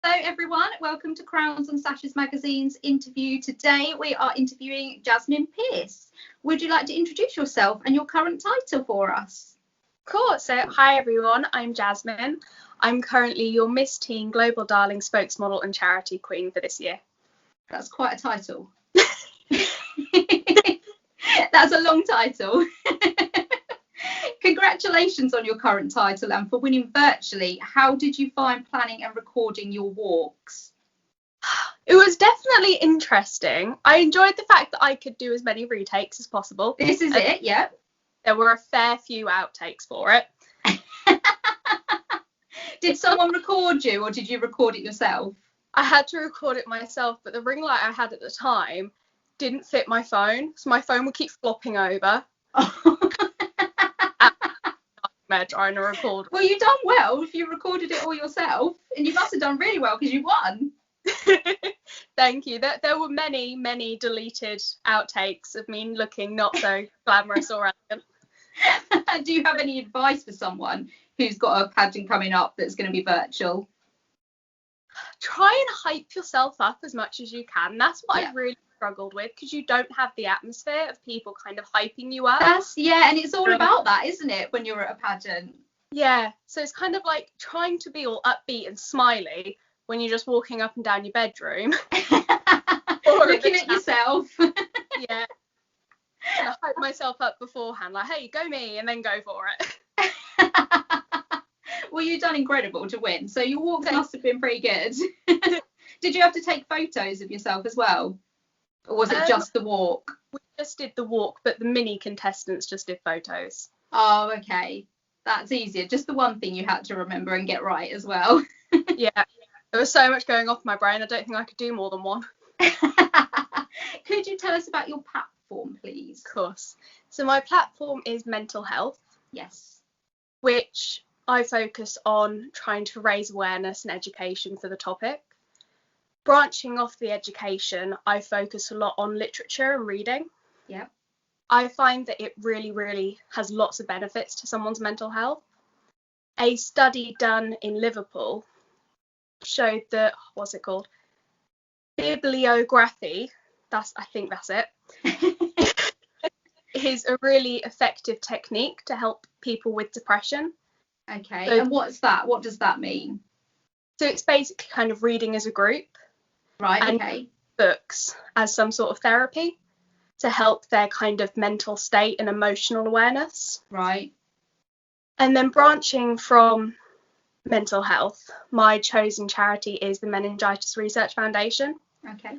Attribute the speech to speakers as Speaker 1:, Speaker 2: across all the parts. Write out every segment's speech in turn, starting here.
Speaker 1: Hello everyone, welcome to Crowns and Sashes Magazine's interview. Today we are interviewing Jasmine Pearce. Would you like to introduce yourself and your current title for us?
Speaker 2: Of course. So hi everyone, I'm Jasmine. I'm currently your Miss Teen Global Darling spokesmodel and charity queen for this year.
Speaker 1: That's quite a title. That's a long title. Congratulations on your current title and for winning virtually. How did you find planning and recording your walks?
Speaker 2: It was definitely interesting. I enjoyed the fact that I could do as many retakes as possible.
Speaker 1: This is it, yeah.
Speaker 2: There were a fair few outtakes for it.
Speaker 1: Did someone record you or did you record it yourself?
Speaker 2: I had to record it myself, but the ring light I had at the time didn't fit my phone, so my phone would keep flopping over. Trying to record.
Speaker 1: Well, you done well if you recorded it all yourself, and you must have done really well because you won.
Speaker 2: Thank you. There were many deleted outtakes of me looking not so glamorous or elegant.
Speaker 1: Do you have any advice for someone who's got a pageant coming up that's going to be virtual?
Speaker 2: Try and hype yourself up as much as you can. That's what
Speaker 1: Yeah.
Speaker 2: I've really struggled with, because you don't have the atmosphere of people kind of hyping you up.
Speaker 1: And it's all about that, isn't it, when you're at a pageant?
Speaker 2: Yeah, so it's kind of like trying to be all upbeat and smiley when you're just walking up and down your bedroom.
Speaker 1: Looking at yourself.
Speaker 2: Yeah. And I hype myself up beforehand, like, hey, go me, and then go for it.
Speaker 1: Well, you've done incredible to win, so your walk must have been pretty good. Did you have to take photos of yourself as well? Or was it just the walk?
Speaker 2: We just did the walk, but the mini contestants just did photos.
Speaker 1: Oh, okay. That's easier. Just the one thing you had to remember and get right as well.
Speaker 2: Yeah. There was so much going off my brain, I don't think I could do more than one.
Speaker 1: Could you tell us about your platform, please?
Speaker 2: Of course. So my platform is mental health.
Speaker 1: Yes.
Speaker 2: Which I focus on trying to raise awareness and education for the topic. Branching off the education, I focus a lot on literature and reading.
Speaker 1: Yeah.
Speaker 2: I find that it really has lots of benefits to someone's mental health. A study done in Liverpool showed that, what's it called? Bibliography, I think that's it, is a really effective technique to help people with depression.
Speaker 1: Okay,
Speaker 2: so,
Speaker 1: and what's that? What does that mean?
Speaker 2: So it's basically kind of reading as a group.
Speaker 1: Right,
Speaker 2: and
Speaker 1: okay.
Speaker 2: Books as some sort of therapy to help their kind of mental state and emotional awareness.
Speaker 1: Right.
Speaker 2: And then branching from mental health, my chosen charity is the Meningitis Research Foundation.
Speaker 1: Okay.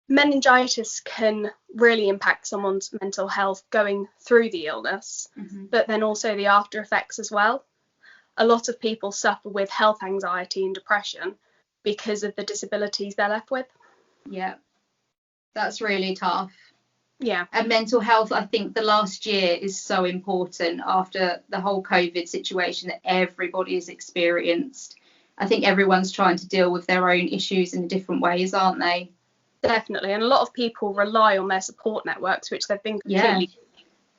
Speaker 2: Meningitis can really impact someone's mental health going through the illness, but then also the after effects as well. A lot of people suffer with health anxiety and depression because of the disabilities they're left with.
Speaker 1: Yeah, that's really tough.
Speaker 2: Yeah.
Speaker 1: And mental health, I think the last year is so important after the whole COVID situation that everybody has experienced. I think everyone's trying to deal with their own issues in different ways, aren't they?
Speaker 2: Definitely. And a lot of people rely on their support networks, which they've been completely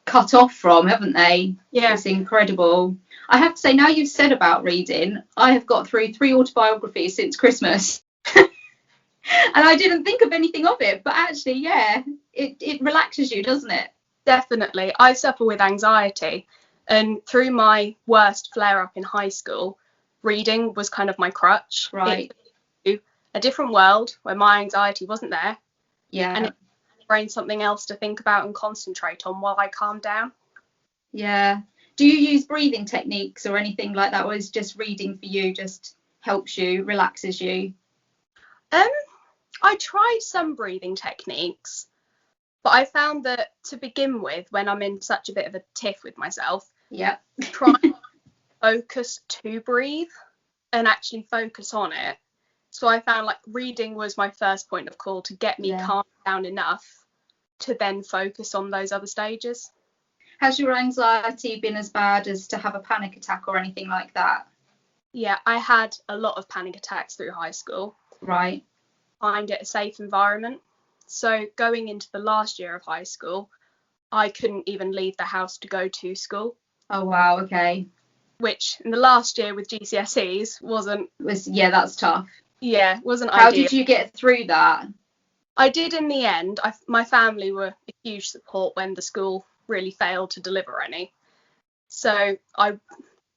Speaker 1: cut off from, haven't they?
Speaker 2: Yeah.
Speaker 1: It's incredible. I have to say, now you've said about reading, I have got through 3 autobiographies since Christmas. And I didn't think of anything of it, but actually, yeah, it relaxes you, doesn't it?
Speaker 2: Definitely. I suffer with anxiety, and through my worst flare up in high school, reading was kind of my crutch.
Speaker 1: Right.
Speaker 2: A different world where my anxiety wasn't there.
Speaker 1: Yeah.
Speaker 2: And it brain something else to think about and concentrate on while I calm down.
Speaker 1: Yeah. Do you use breathing techniques or anything like that, or is just reading for you just helps you, relaxes you?
Speaker 2: I tried some breathing techniques, but I found that to begin with, when I'm in such a bit of a tiff with myself, try and focus to breathe and actually focus on it. So I found like reading was my first point of call to get me calm down enough to then focus on those other stages.
Speaker 1: Has your anxiety been as bad as to have a panic attack or anything like that?
Speaker 2: Yeah, I had a lot of panic attacks through high school.
Speaker 1: Right.
Speaker 2: Find it a safe environment. So going into the last year of high school, I couldn't even leave the house to go to school.
Speaker 1: Oh, wow. Okay.
Speaker 2: Which in the last year with GCSEs wasn't.
Speaker 1: Yeah, that's tough.
Speaker 2: Yeah, it wasn't
Speaker 1: How
Speaker 2: ideal.
Speaker 1: did you get through that?
Speaker 2: I did in the end. My family were a huge support when the school really failed to deliver any. So I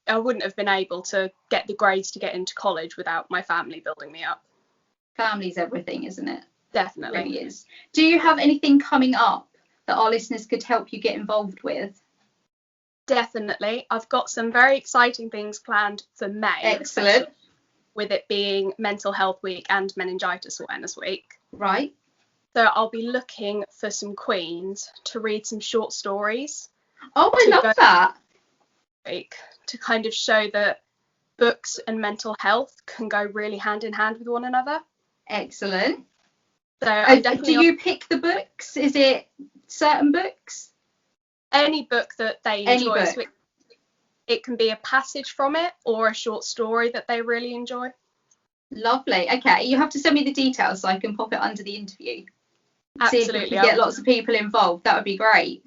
Speaker 2: wouldn't have been able to get the grades to get into college without my family building me up.
Speaker 1: Family's everything, isn't it?
Speaker 2: Definitely.
Speaker 1: It really is. Do you have anything coming up that our listeners could help you get involved with?
Speaker 2: Definitely. I've got some very exciting things planned for May.
Speaker 1: Excellent.
Speaker 2: With it being Mental Health Week and Meningitis Awareness Week.
Speaker 1: Right.
Speaker 2: So I'll be looking for some queens to read some short stories.
Speaker 1: Oh, I love that.
Speaker 2: To kind of show that books and mental health can go really hand in hand with one another.
Speaker 1: Excellent.
Speaker 2: So
Speaker 1: do you pick the books? Is it certain books?
Speaker 2: Any book that they enjoy. So it can be a passage from it or a short story that they really enjoy.
Speaker 1: Lovely. Okay, you have to send me the details so I can pop it under the interview.
Speaker 2: Absolutely.
Speaker 1: See if we can get lots of people involved. That would be great.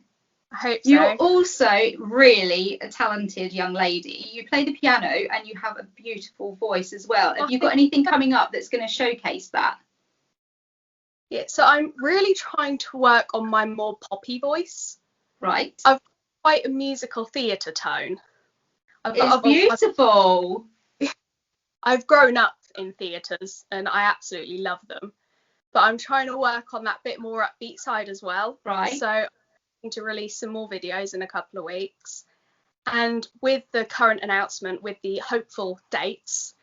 Speaker 2: I hope so.
Speaker 1: You're also really a talented young lady. You play the piano and you have a beautiful voice as well. Have you got anything coming up that's going to showcase that?
Speaker 2: Yeah, so I'm really trying to work on my more poppy voice.
Speaker 1: Right.
Speaker 2: I've got quite a musical theatre tone.
Speaker 1: It's beautiful.
Speaker 2: I've grown up in theatres and I absolutely love them. But I'm trying to work on that bit more upbeat side as well.
Speaker 1: Right.
Speaker 2: So I'm going to release some more videos in a couple of weeks. And with the current announcement, with the hopeful dates,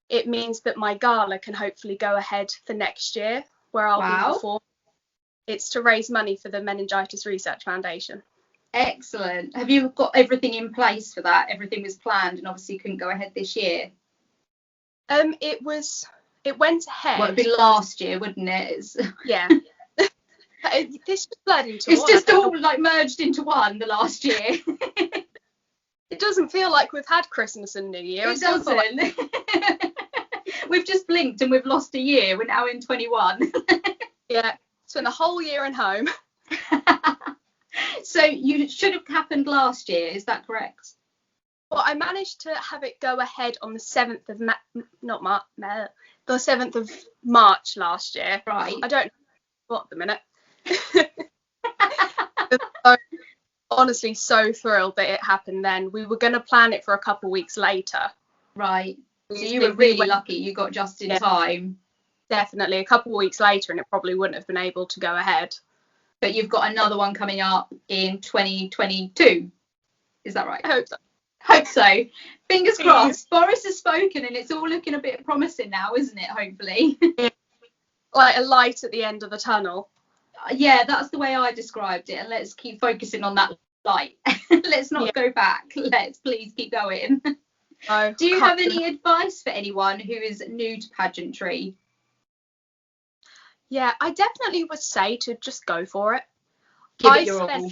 Speaker 2: it means that my gala can hopefully go ahead for next year, where I'll be performing. It's to raise money for the Meningitis Research Foundation.
Speaker 1: Excellent. Have you got everything in place for that? Everything was planned and obviously couldn't go ahead this year.
Speaker 2: It went ahead.
Speaker 1: Well, it'd be last year, wouldn't it?
Speaker 2: Yeah. This just blurred into
Speaker 1: one. It's just all
Speaker 2: like
Speaker 1: merged into one the last year.
Speaker 2: It doesn't feel like we've had Christmas and New Year.
Speaker 1: It doesn't. We've just blinked and we've lost a year. We're now in 21.
Speaker 2: Yeah. Spent the whole year in home.
Speaker 1: So you should have happened last year, is that correct?
Speaker 2: Well, I managed to have it go ahead on the 7th of the 7th of March last year.
Speaker 1: Right.
Speaker 2: I don't know what the minute. So, honestly, so thrilled that it happened then. We were going to plan it for a couple of weeks later.
Speaker 1: Right. So you were really lucky. You got just in time.
Speaker 2: Definitely. A couple of weeks later and it probably wouldn't have been able to go ahead.
Speaker 1: But you've got another one coming up in 2022. Is that right?
Speaker 2: I hope so.
Speaker 1: Hope so. Fingers crossed. Boris has spoken and it's all looking a bit promising now, isn't it? Hopefully.
Speaker 2: Like a light at the end of the tunnel.
Speaker 1: Yeah, that's the way I described it. And let's keep focusing on that light. Let's not go back. Let's please keep going. Do you have any advice for anyone who is new to pageantry?
Speaker 2: Yeah, I definitely would say to just go for it.
Speaker 1: Give it your all.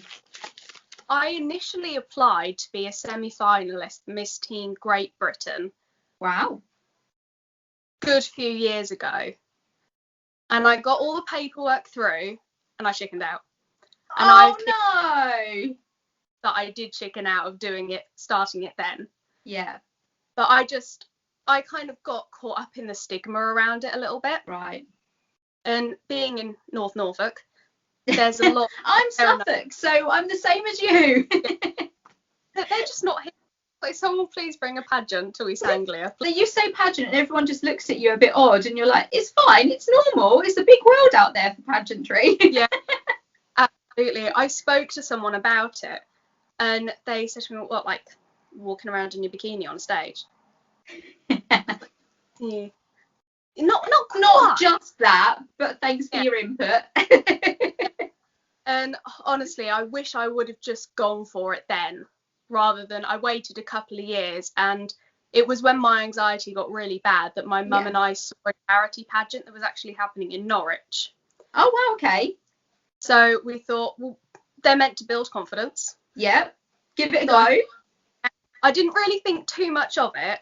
Speaker 2: I initially applied to be a semi-finalist Miss Teen Great Britain.
Speaker 1: Wow.
Speaker 2: Good few years ago. And I got all the paperwork through and I chickened out. And
Speaker 1: no!
Speaker 2: That I did chicken out of doing it, starting it then.
Speaker 1: Yeah.
Speaker 2: But I kind of got caught up in the stigma around it a little bit.
Speaker 1: Right.
Speaker 2: And being in North Norfolk, there's a lot.
Speaker 1: I'm Suffolk, so I'm the same as you.
Speaker 2: They're just not here. Like, someone please bring a pageant to East Anglia.
Speaker 1: So you say pageant and everyone just looks at you a bit odd and you're like, it's fine, it's normal. It's a big world out there for pageantry.
Speaker 2: Yeah, absolutely. I spoke to someone about it and they said to me, what, like walking around in your bikini on stage? Yeah. Not
Speaker 1: just that, but thanks for your input.
Speaker 2: And honestly, I wish I would have just gone for it then, rather than I waited a couple of years. And it was when my anxiety got really bad that my mum and I saw a charity pageant that was actually happening in Norwich.
Speaker 1: Oh, wow, okay.
Speaker 2: So we thought, well, they're meant to build confidence.
Speaker 1: Yeah, give it a go.
Speaker 2: I didn't really think too much of it,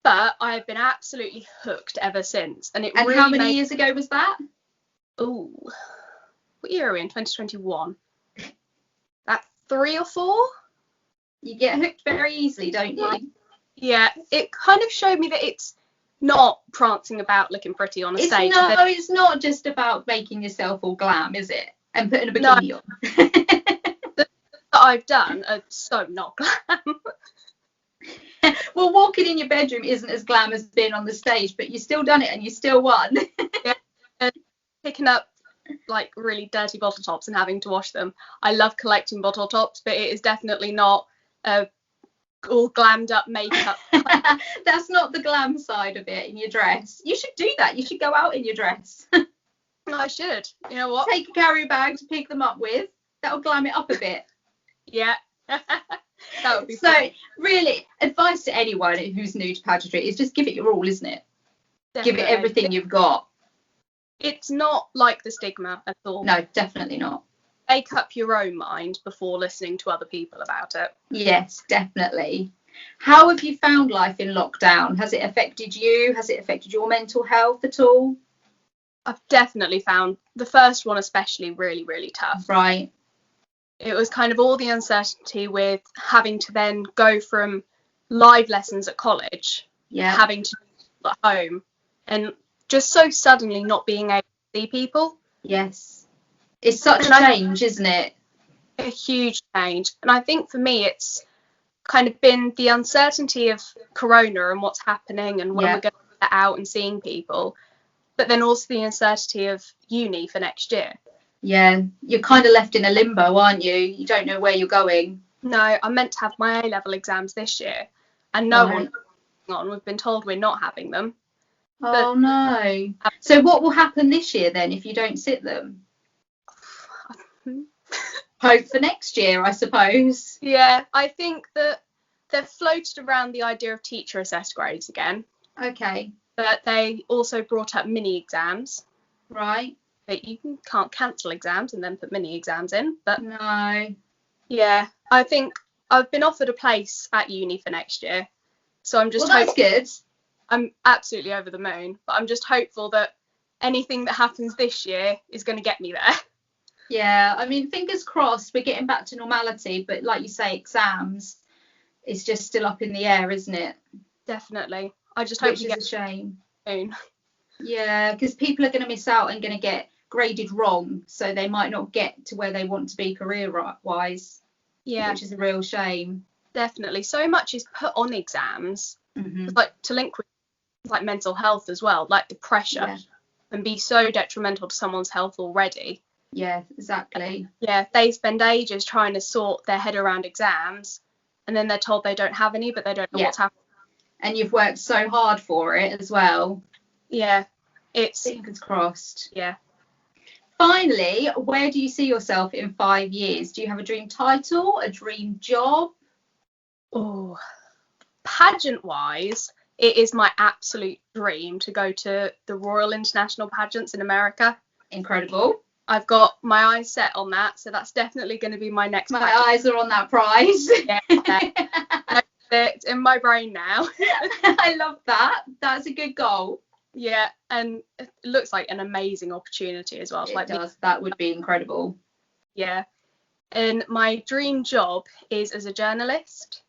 Speaker 2: but I have been absolutely hooked ever since. And
Speaker 1: really how many years ago was that?
Speaker 2: Oh, what year are we in? 2021. That 3 or 4? You
Speaker 1: get hooked very easily, don't you?
Speaker 2: Yeah, it kind of showed me that not prancing about looking pretty on a stage.
Speaker 1: It's not just about making yourself all glam, is it? And putting a bikini on.
Speaker 2: That I've done are so not glam.
Speaker 1: Well, walking in your bedroom isn't as glam as being on the stage, but you still done it and you still won.
Speaker 2: Yeah. And picking up like really dirty bottle tops and having to wash them. I love collecting bottle tops, but it is definitely not all glammed up makeup.
Speaker 1: That's not the glam side of it in your dress. You should do that. You should go out in your dress.
Speaker 2: I should. You know what?
Speaker 1: Take a carry bag to pick them up with. That'll glam it up a bit.
Speaker 2: Yeah. That would be
Speaker 1: so
Speaker 2: fun.
Speaker 1: Really, advice to anyone who's new to pageantry is just give it your all, isn't it?
Speaker 2: Definitely.
Speaker 1: Give it everything you've got.
Speaker 2: It's not like the stigma at all.
Speaker 1: No, definitely not.
Speaker 2: Make up your own mind before listening to other people about it.
Speaker 1: Yes, definitely. How have you found life in lockdown? Has it affected you? Has it affected your mental health at all?
Speaker 2: I've definitely found the first one especially really, really tough.
Speaker 1: Right.
Speaker 2: It was kind of all the uncertainty with having to then go from live lessons at college, having to at home, and just so suddenly not being able to see people.
Speaker 1: Yes. It's such a change, isn't it?
Speaker 2: A huge change. And I think for me, it's kind of been the uncertainty of Corona and what's happening and when we're going to get out and seeing people, but then also the uncertainty of uni for next year.
Speaker 1: Yeah, you're kind of left in a limbo, aren't you? You don't know where you're going.
Speaker 2: No, I'm meant to have my A-level exams this year, and no one's on. We've been told we're not having them.
Speaker 1: Oh, no. So what will happen this year then if you don't sit them? Hope for next year, I suppose.
Speaker 2: Yeah, I think that they've floated around the idea of teacher assessed grades again.
Speaker 1: Okay.
Speaker 2: But they also brought up mini exams.
Speaker 1: Right.
Speaker 2: But you can't cancel exams and then put mini exams in. But
Speaker 1: no.
Speaker 2: Yeah, I think I've been offered a place at uni for next year. So I'm just
Speaker 1: that's good.
Speaker 2: I'm absolutely over the moon. But I'm just hopeful that anything that happens this year is going to get me there.
Speaker 1: Yeah, I mean, fingers crossed we're getting back to normality, but like you say, exams is just still up in the air, isn't it?
Speaker 2: Definitely. I just hope
Speaker 1: Which is a shame.
Speaker 2: Soon.
Speaker 1: Yeah, because people are going to miss out and going to get graded wrong, so they might not get to where they want to be career-wise. Yeah. Which is a real shame.
Speaker 2: Definitely. So much is put on exams, like to link with like mental health as well, like the pressure, and be so detrimental to someone's health already.
Speaker 1: Yeah, exactly.
Speaker 2: Yeah, they spend ages trying to sort their head around exams, and then they're told they don't have any, but they don't know what's happening.
Speaker 1: And you've worked so hard for it as well.
Speaker 2: Yeah, it's
Speaker 1: fingers crossed.
Speaker 2: Yeah.
Speaker 1: Finally, where do you see yourself in 5 years? Do you have a dream title, a dream job?
Speaker 2: Oh, pageant-wise, it is my absolute dream to go to the Royal International Pageants in America.
Speaker 1: Incredible.
Speaker 2: I've got my eyes set on that, so that's definitely going to be my next
Speaker 1: pageant. Eyes are on that prize.
Speaker 2: Yeah. It's in my brain now.
Speaker 1: I love that. That's a good goal.
Speaker 2: Yeah, and it looks like an amazing opportunity as well.
Speaker 1: It does. That would be incredible.
Speaker 2: Yeah. And my dream job is as a journalist.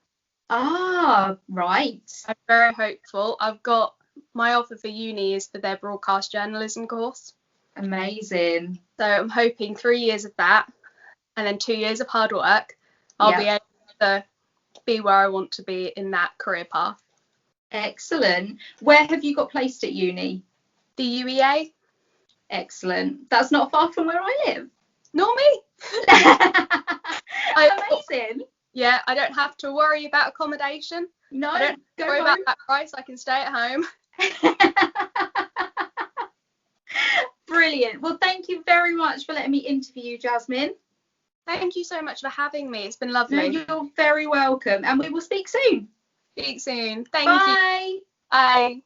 Speaker 1: Ah, right.
Speaker 2: I'm very hopeful. I've got my offer for uni is for their broadcast journalism course.
Speaker 1: Amazing.
Speaker 2: So I'm hoping 3 years of that and then 2 years of hard work. I'll be able to be where I want to be in that career path.
Speaker 1: Excellent. Where have you got placed at uni?
Speaker 2: The UEA.
Speaker 1: Excellent. That's not far from where I live.
Speaker 2: Nor me.
Speaker 1: Amazing.
Speaker 2: Yeah, I don't have to worry about accommodation.
Speaker 1: No,
Speaker 2: I don't worry about that price. I can stay at home.
Speaker 1: Brilliant. Well, thank you very much for letting me interview you, Jasmine.
Speaker 2: Thank you so much for having me. It's been lovely.
Speaker 1: No, you're very welcome. And we will speak soon.
Speaker 2: Speak soon. Thank you.
Speaker 1: Bye.
Speaker 2: Bye.